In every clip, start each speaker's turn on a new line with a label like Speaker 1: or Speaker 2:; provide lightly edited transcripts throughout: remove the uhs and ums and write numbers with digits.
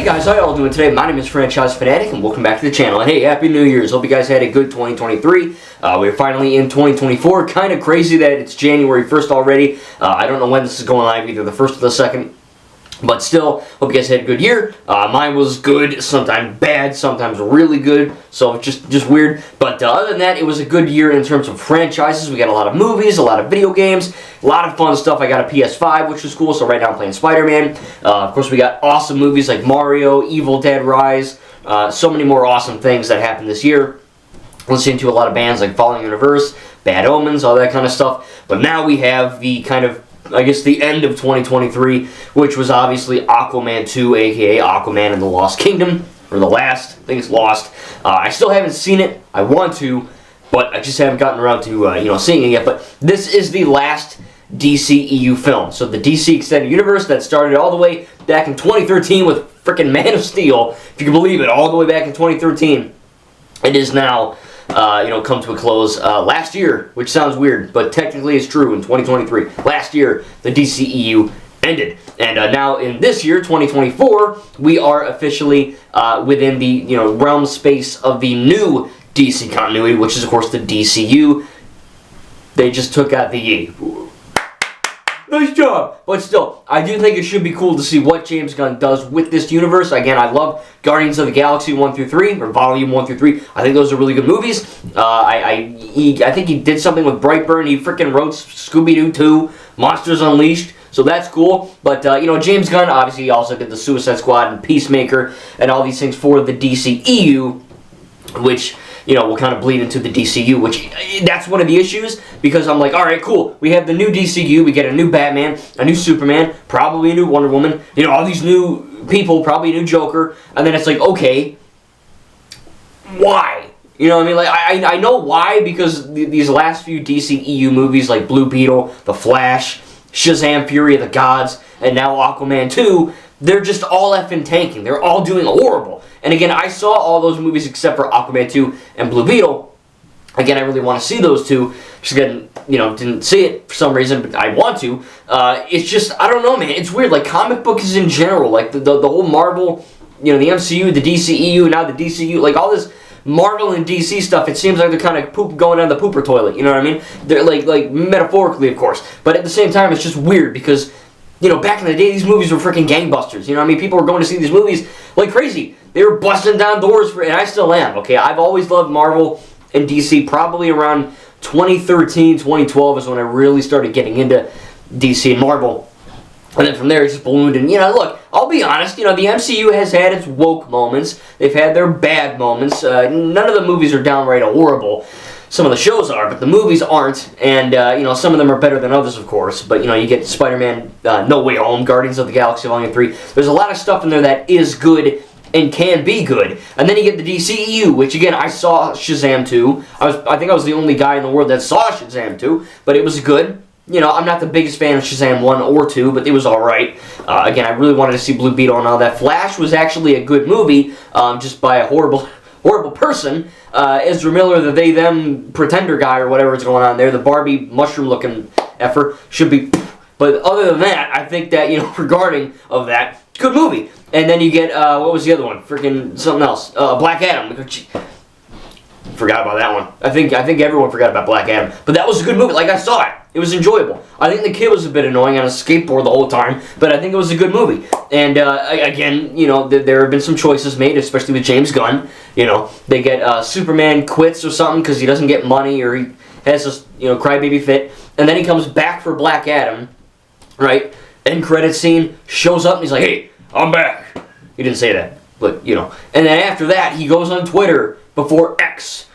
Speaker 1: Hey guys, how y'all doing today? My name is Franchise Fanatic and welcome back to the channel. And hey, Happy New Year's. Hope you guys had a good 2023. We're finally in 2024. Kind of crazy that it's January 1st already. I don't know when this is going live, either the 1st or the 2nd. But still, hope you guys had a good year. Mine was good, sometimes bad, sometimes really good. So just weird. But other than that, it was a good year in terms of franchises. We got a lot of movies, a lot of video games, a lot of fun stuff. I got a PS5, which was cool. So right now I'm playing Spider-Man. Of course, we got awesome movies like Mario, Evil Dead Rise. So many more awesome things that happened this year. Listening to a lot of bands like Fallen Universe, Bad Omens, all that kind of stuff. But now we have the kind of, I guess, the end of 2023, which was obviously Aquaman 2, aka Aquaman and the Lost Kingdom, or The Last. I think it's Lost. I still haven't seen it. I want to, but I just haven't gotten around to seeing it yet. But this is the last DCEU film. So the DC Extended Universe that started all the way back in 2013 with freaking Man of Steel, if you can believe it, all the way back in 2013. It is now come to a close last year, which sounds weird, but technically it's true. In 2023, last year, the DCEU ended, and now in this year, 2024, we are officially within the realm space of the new DC continuity, which is of course the DCU. They just took out the E. Nice job! But still, I do think it should be cool to see what James Gunn does with this universe. Again, I love Guardians of the Galaxy 1 through 3, or Volume 1 through 3. I think those are really good movies. I think he did something with Brightburn. He freaking wrote Scooby-Doo 2, Monsters Unleashed. So that's cool. But, James Gunn obviously also did the Suicide Squad and Peacemaker and all these things for the DCEU, which will kind of bleed into the DCU, which that's one of the issues, because I'm like, all right, cool. We have the new DCU. We get a new Batman, a new Superman, probably a new Wonder Woman, all these new people, probably a new Joker, and then it's like, okay, why? You know what I mean? Like, I know why, because these last few DCEU movies, like Blue Beetle, The Flash, Shazam! Fury of the Gods, and now Aquaman 2, they're just all effing tanking. They're all doing horrible. And again, I saw all those movies except for Aquaman 2 and Blue Beetle. Again, I really want to see those two. Just again, didn't see it for some reason, but I want to. It's just, I don't know, man. It's weird. Like, comic books in general, like the whole Marvel, the MCU, the DCEU, now the DCU, like all this Marvel and DC stuff, it seems like they're kind of going down the pooper toilet. You know what I mean? They're like metaphorically, of course. But at the same time, it's just weird because, back in the day, these movies were freaking gangbusters. You know what I mean? People were going to see these movies like crazy. They were busting down doors and I still am, okay? I've always loved Marvel and DC. Probably around 2013, 2012 is when I really started getting into DC and Marvel. And then from there, it just ballooned. And, look, I'll be honest, the MCU has had its woke moments. They've had their bad moments. None of the movies are downright horrible. Some of the shows are, but the movies aren't. And, some of them are better than others, of course. But, you get Spider-Man No Way Home, Guardians of the Galaxy Volume 3. There's a lot of stuff in there that is good and can be good. And then you get the DCEU, which, again, I saw Shazam 2. I think I was the only guy in the world that saw Shazam 2. But it was good. I'm not the biggest fan of Shazam 1 or 2, but it was alright. Again, I really wanted to see Blue Beetle and all that. Flash was actually a good movie, just by a horrible person. Ezra Miller, the they-them pretender guy or whatever is going on there, the Barbie mushroom-looking effer, should be... But other than that, I think that, regarding of that, good movie. And then you get, what was the other one? Freaking something else. Black Adam. Forgot about that one. I think everyone forgot about Black Adam. But that was a good movie. Like, I saw it. It was enjoyable. I think the kid was a bit annoying on a skateboard the whole time, but I think it was a good movie. And, again, there have been some choices made, especially with James Gunn. They get Superman quits or something because he doesn't get money or he has this, crybaby fit. And then he comes back for Black Adam, right? End credit scene, shows up and he's like, hey, I'm back. He didn't say that, but, And then after that, he goes on Twitter before X,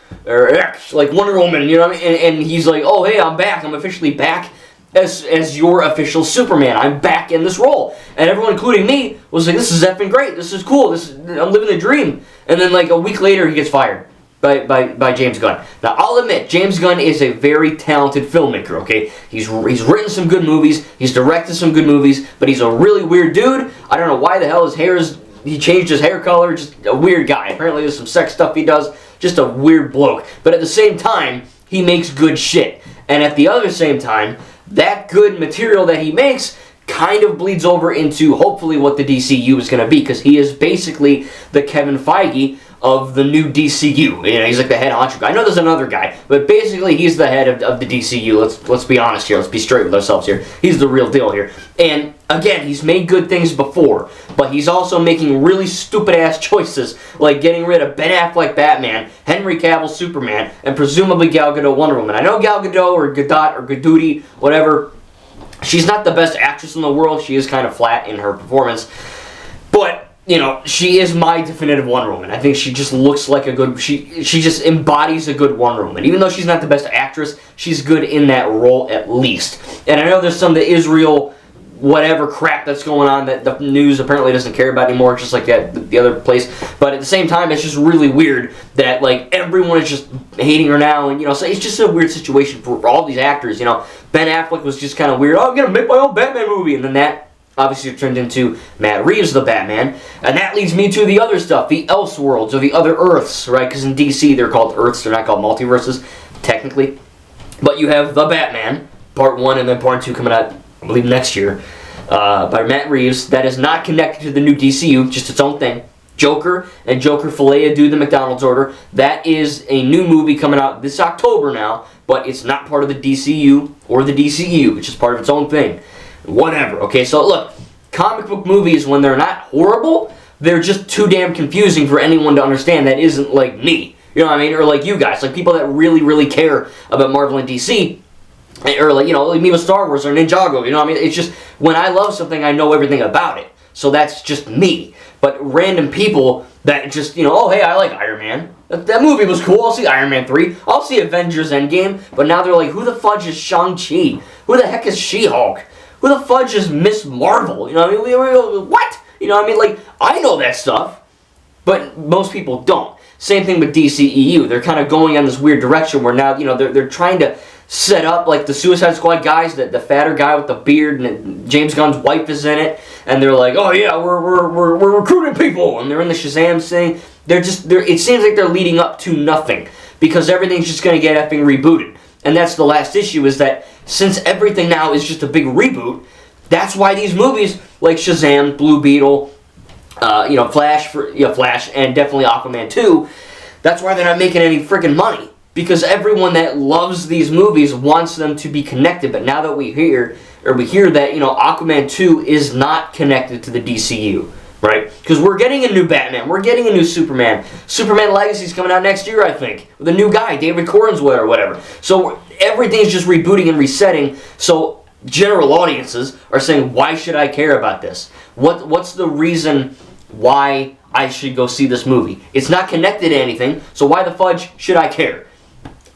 Speaker 1: like Wonder Woman, what I mean? And he's like, oh, hey, I'm back. I'm officially back as your official Superman. I'm back in this role. And everyone, including me, was like, this is effing great. This is cool. I'm living the dream. And then, like, a week later, he gets fired by James Gunn. Now, I'll admit, James Gunn is a very talented filmmaker, okay? He's written some good movies. He's directed some good movies. But he's a really weird dude. I don't know why the hell his hair is... He changed his hair color. Just a weird guy. Apparently, there's some sex stuff he does. Just a weird bloke. But at the same time, he makes good shit. And at the other same time, that good material that he makes kind of bleeds over into hopefully what the DCU is going to be, because he is basically the Kevin Feige of the new DCU. You know, he's like the head honcho guy. I know there's another guy, but basically he's the head of the DCU. Let's be honest here. Let's be straight with ourselves here. He's the real deal here. And again, he's made good things before, but he's also making really stupid ass choices, like getting rid of Ben Affleck Batman, Henry Cavill Superman, and presumably Gal Gadot Wonder Woman. I know Gal Gadot or Gadot or Gadooty, whatever, she's not the best actress in the world. She is kind of flat in her performance, but you know, she is my definitive Wonder Woman. I think she just looks like a good, she just embodies a good Wonder Woman. Even though she's not the best actress, she's good in that role at least. And I know there's some of the Israel whatever crap that's going on that the news apparently doesn't care about anymore, just like the other place. But at the same time, it's just really weird that like everyone is just hating her now, and you know, so it's just a weird situation for all these actors. You know, Ben Affleck was just kind of weird. Oh, I'm gonna make my own Batman movie, and then that obviously turned into Matt Reeves the Batman, and that leads me to the other stuff, the Elseworlds or the other Earths, right? Because in DC they're called Earths, they're not called multiverses technically. But you have the Batman Part 1 and then Part 2 coming out, I believe, next year, by Matt Reeves. That is not connected to the new DCU, just its own thing. Joker and Joker Filet do the McDonald's order. That is a new movie coming out this October now, but it's not part of the DCU or the DCEU. It's just part of its own thing. Whatever. Okay, so look, comic book movies, when they're not horrible, they're just too damn confusing for anyone to understand that isn't like me. You know what I mean? Or like you guys, like people that really, really care about Marvel and DC. Or like, you know, like me with Star Wars or Ninjago, you know what I mean? It's just, when I love something, I know everything about it. So that's just me. But random people that just, you know, oh, hey, I like Iron Man. That movie was cool. I'll see Iron Man 3. I'll see Avengers Endgame. But now they're like, who the fudge is Shang-Chi? Who the heck is She-Hulk? Who the fudge is Miss Marvel? You know what I mean? What? You know what I mean? Like, I know that stuff, but most people don't. Same thing with DCEU. They're kind of going on this weird direction where now, you know, they're trying to set up like the Suicide Squad guys, the fatter guy with the beard, and James Gunn's wife is in it, and they're like, oh yeah, we're recruiting people, and they're in the Shazam thing. It seems like they're leading up to nothing, because everything's just going to get effing rebooted. And that's the last issue, is that since everything now is just a big reboot, that's why these movies like Shazam, Blue Beetle, Flash, and definitely Aquaman 2, that's why they're not making any freaking money. Because everyone that loves these movies wants them to be connected. But now that we hear that, you know, Aquaman 2 is not connected to the DCU, right? Because we're getting a new Batman, we're getting a new Superman. Superman Legacy's coming out next year, I think, with a new guy, David Cornswell or whatever. So everything's just rebooting and resetting. So general audiences are saying, why should I care about this? What's the reason why I should go see this movie? It's not connected to anything, so why the fudge should I care?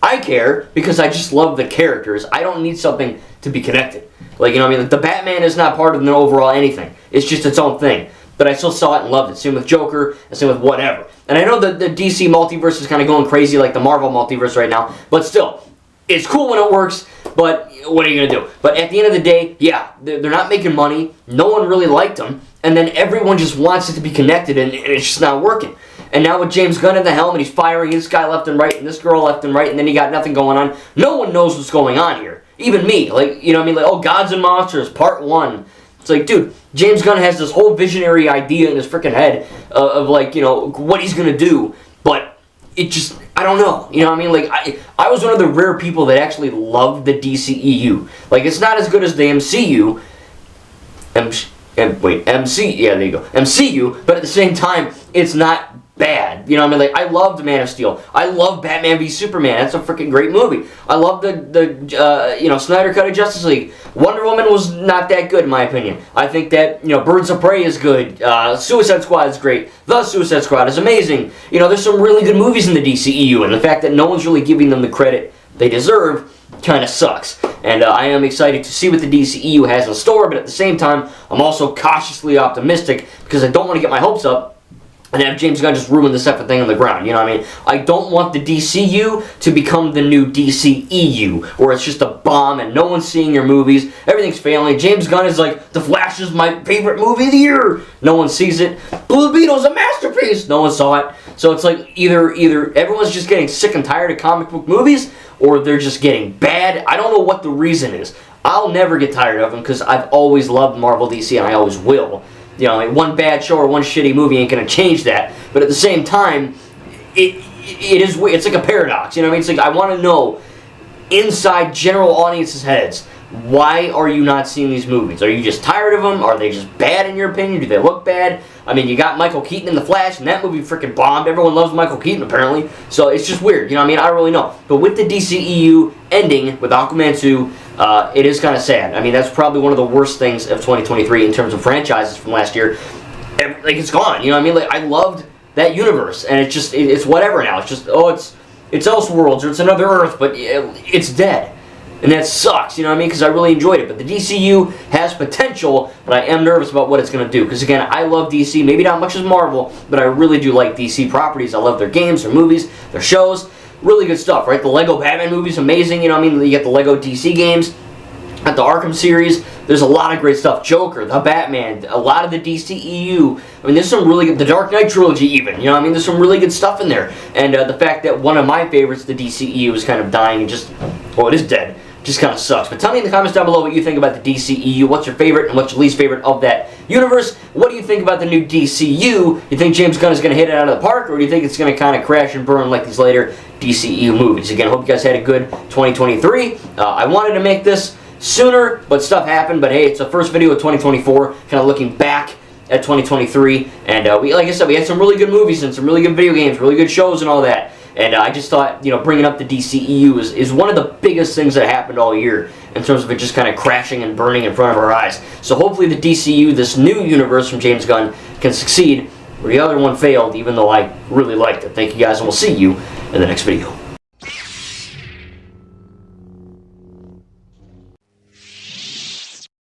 Speaker 1: I care because I just love the characters. I don't need something to be connected. Like, you know what I mean? Like, the Batman is not part of the overall anything. It's just its own thing. But I still saw it and loved it. Same with Joker, and same with whatever. And I know that the DC multiverse is kind of going crazy like the Marvel multiverse right now. But still, it's cool when it works, but what are you going to do? But at the end of the day, yeah, they're not making money. No one really liked them. And then everyone just wants it to be connected, and it's just not working. And now with James Gunn at the helm, and he's firing this guy left and right, and this girl left and right, and then you got nothing going on. No one knows what's going on here. Even me. Like, you know what I mean? Like, oh, Gods and Monsters, Part 1. It's like, dude, James Gunn has this whole visionary idea in his freaking head of like, you know, what he's going to do. But it just, I don't know. You know what I mean? Like, I was one of the rare people that actually loved the DCEU. Like, it's not as good as the MCU. MCU, but at the same time, it's not bad. You know what I mean? Like, I loved Man of Steel. I love Batman v Superman. That's a freaking great movie. I love the Snyder Cut of Justice League. Wonder Woman was not that good in my opinion. I think that, you know, Birds of Prey is good. Suicide Squad is great. The Suicide Squad is amazing. You know, there's some really good movies in the DCEU, and the fact that no one's really giving them the credit they deserve kind of sucks. And I am excited to see what the DCEU has in store, but at the same time, I'm also cautiously optimistic because I don't want to get my hopes up and have James Gunn just ruin this effing thing on the ground. You know what I mean? I don't want the DCU to become the new DCEU, where it's just a bomb and no one's seeing your movies, everything's failing. James Gunn is like, The Flash is my favorite movie of the year. No one sees it. Blue Beetle's a masterpiece. No one saw it. So it's like either everyone's just getting sick and tired of comic book movies, or they're just getting bad. I don't know what the reason is. I'll never get tired of them because I've always loved Marvel DC and I always will. You know, like one bad show or one shitty movie ain't gonna change that. But at the same time, it's like a paradox. You know what I mean? It's like I want to know inside general audiences' heads, why are you not seeing these movies? Are you just tired of them? Are they just bad in your opinion? Do they look bad? I mean, you got Michael Keaton in The Flash, and that movie freaking bombed. Everyone loves Michael Keaton, apparently. So it's just weird. You know what I mean? I don't really know. But with the DCEU ending with Aquaman 2, it is kind of sad. I mean, that's probably one of the worst things of 2023 in terms of franchises from last year. Like, it's gone. You know what I mean? Like, I loved that universe, and it's just, it's whatever now. It's just, it's Elseworlds, or it's another Earth, but it's dead. And that sucks, you know what I mean? Because I really enjoyed it. But the DCU has potential, but I am nervous about what it's going to do. Because, again, I love DC. Maybe not much as Marvel, but I really do like DC properties. I love their games, their movies, their shows. Really good stuff, right? The Lego Batman movie's amazing, you know what I mean? You get the Lego DC games, at the Arkham series. There's a lot of great stuff. Joker, the Batman, a lot of the DCEU. I mean, there's some really good, the Dark Knight trilogy even, you know what I mean? There's some really good stuff in there. And the fact that one of my favorites, the DCEU, is kind of dying and just, well, it is dead. Just kind of sucks. But tell me in the comments down below what you think about the DCEU. What's your favorite and what's your least favorite of that universe? What do you think about the new DCU? You think James Gunn is going to hit it out of the park, or do you think it's going to kind of crash and burn like these later DCEU movies? Again, I hope you guys had a good 2023. I wanted to make this sooner, but stuff happened. But hey, it's the first video of 2024, kind of looking back at 2023. And like I said, we had some really good movies and some really good video games, really good shows and all that. And I just thought, you know, bringing up the DCEU is one of the biggest things that happened all year in terms of it just kind of crashing and burning in front of our eyes. So hopefully the DCU, this new universe from James Gunn, can succeed where the other one failed, even though I really liked it. Thank you guys, and we'll see you in the next video.